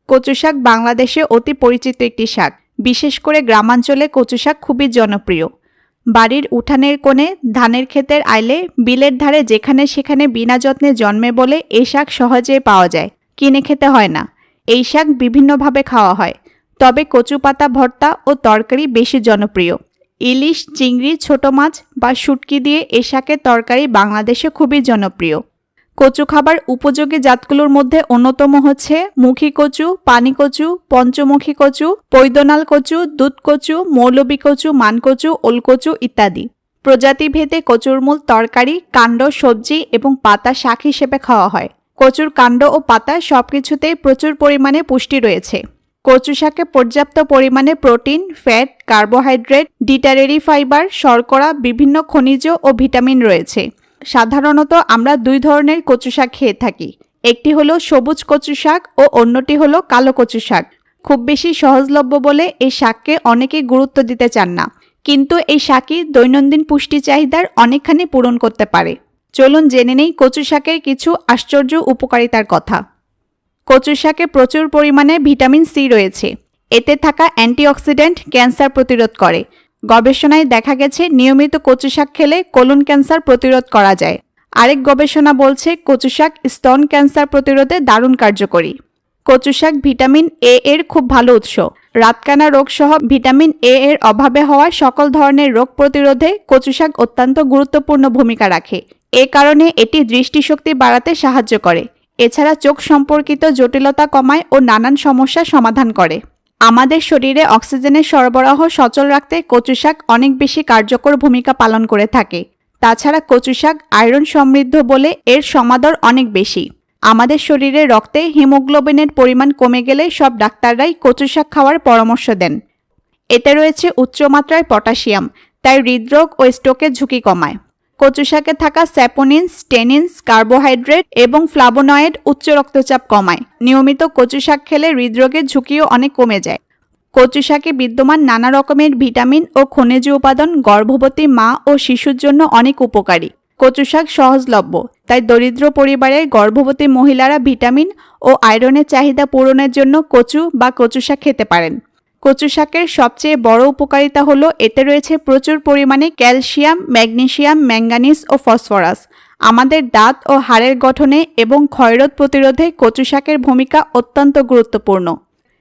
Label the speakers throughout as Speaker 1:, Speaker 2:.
Speaker 1: কচু শাক বাংলাদেশে অতি পরিচিত একটি শাক। বিশেষ করে গ্রামাঞ্চলে কচু শাক খুবই জনপ্রিয়। বাড়ির উঠানের কোণে, ধানের ক্ষেতের আইলে, বিলের ধারে যেখানে সেখানে বিনা যত্নে জন্মে বলে এই শাক সহজেই পাওয়া যায়, কিনে খেতে হয় না। এই শাক বিভিন্নভাবে খাওয়া হয়, তবে কচু পাতা ভর্তা ও তরকারি বেশি জনপ্রিয়। ইলিশ, চিংড়ি, ছোট মাছ বা শুটকি দিয়ে এই শাকের তরকারি বাংলাদেশে খুবই জনপ্রিয়। কচু খাবার উপযোগী জাতগুলোর মধ্যে অন্যতম হচ্ছে মুখী কচু, পানি কচু, পঞ্চমুখী কচু, পৈদনাল কচু, দুধ কচু, মৌলবী কচু, মানকচু, ওলকচু ইত্যাদি। প্রজাতিভেদে কচুর মূল তরকারি, কাণ্ড, সবজি এবং পাতা শাক হিসেবে খাওয়া হয়। কচুর কাণ্ড ও পাতা সবকিছুতেই প্রচুর পরিমাণে পুষ্টি রয়েছে। কচু শাকে পর্যাপ্ত পরিমাণে প্রোটিন, ফ্যাট, কার্বোহাইড্রেট, ডিটারেরি ফাইবার, শর্করা, বিভিন্ন খনিজ ও ভিটামিন রয়েছে। সাধারণত আমরা দুই ধরনের কচু শাক খেয়ে থাকি, একটি হলো সবুজ কচু শাক ও অন্যটি হলো কালো কচু শাক। খুব বেশি সহজলভ্য বলে এই শাককে অনেকেই গুরুত্ব দিতে চান না, কিন্তু এই শাকই দৈনন্দিন পুষ্টি চাহিদার অনেকখানি পূরণ করতে পারে। চলুন জেনে নেই কচু শাকের কিছু আশ্চর্য উপকারিতার কথা। কচু শাকে প্রচুর পরিমাণে ভিটামিন সি রয়েছে। এতে থাকা অ্যান্টিঅক্সিডেন্ট ক্যান্সার প্রতিরোধ করে। গবেষণায় দেখা গেছে নিয়মিত কচু শাক খেলে কোলন ক্যান্সার প্রতিরোধ করা যায়। আরেক গবেষণা বলছে কচু শাক স্তন ক্যান্সার প্রতিরোধে দারুণ কার্যকরী। কচু শাক ভিটামিন এ এর খুব ভালো উৎস। রাতকানা রোগ সহ ভিটামিন এ এর অভাবে হওয়া সকল ধরনের রোগ প্রতিরোধে কচু শাক অত্যন্ত গুরুত্বপূর্ণ ভূমিকা রাখে। এ কারণে এটি দৃষ্টিশক্তি বাড়াতে সাহায্য করে। এছাড়া চোখ সম্পর্কিত জটিলতা কমায় ও নানান সমস্যার সমাধান করে। আমাদের শরীরে অক্সিজেনের সরবরাহ সচল রাখতে কচু শাক অনেক বেশি কার্যকর ভূমিকা পালন করে থাকে। তাছাড়া কচু শাক আয়রন সমৃদ্ধ বলে এর সমাদর অনেক বেশি। আমাদের শরীরে রক্তে হিমোগ্লোবিনের পরিমাণ কমে গেলে সব ডাক্তাররাই কচু শাক খাওয়ার পরামর্শ দেন। এতে রয়েছে উচ্চমাত্রায় পটাশিয়াম, তাই হৃদরোগ ও স্ট্রোকের ঝুঁকি কমায়। কচু শাকে থাকা স্যাপোনিনস, টেনিনস, কার্বোহাইড্রেট এবং ফ্লাভোনয়েড উচ্চ রক্তচাপ কমায়। নিয়মিত কচু শাক খেলে হৃদরোগের ঝুঁকিও অনেক কমে যায়। কচু শাকে বিদ্যমান নানা রকমের ভিটামিন ও খনিজ উপাদান গর্ভবতী মা ও শিশুর জন্য অনেক উপকারী। কচু শাক সহজলভ্য, তাই দরিদ্র পরিবারের গর্ভবতী মহিলারা ভিটামিন ও আয়রনের চাহিদা পূরণের জন্য কচু বা কচু শাক খেতে পারেন। কচু শাকের সবচেয়ে বড় উপকারিতা হলো এতে রয়েছে প্রচুর পরিমাণে ক্যালসিয়াম, ম্যাগনেসিয়াম, ম্যাঙ্গানিজ ও ফসফরাস। আমাদের দাঁত ও হাড়ের গঠনে এবং ক্ষয়রোধ প্রতিরোধে কচু শাকের ভূমিকা অত্যন্ত গুরুত্বপূর্ণ।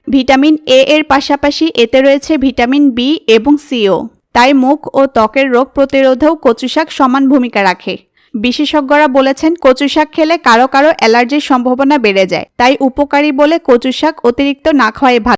Speaker 1: ভিটামিন এ এর পাশাপাশি এতে রয়েছে ভিটামিন বি এবং সিও, তাই মুখ ও ত্বকের রোগ প্রতিরোধেও কচু শাক সমান ভূমিকা রাখে। বিশেষজ্ঞরা বলেছেন কচু শাক খেলে কারো কারো অ্যালার্জির সম্ভাবনা বেড়ে যায়, তাই উপকারী বলে কচু শাক অতিরিক্ত না খাওয়াই ভালো।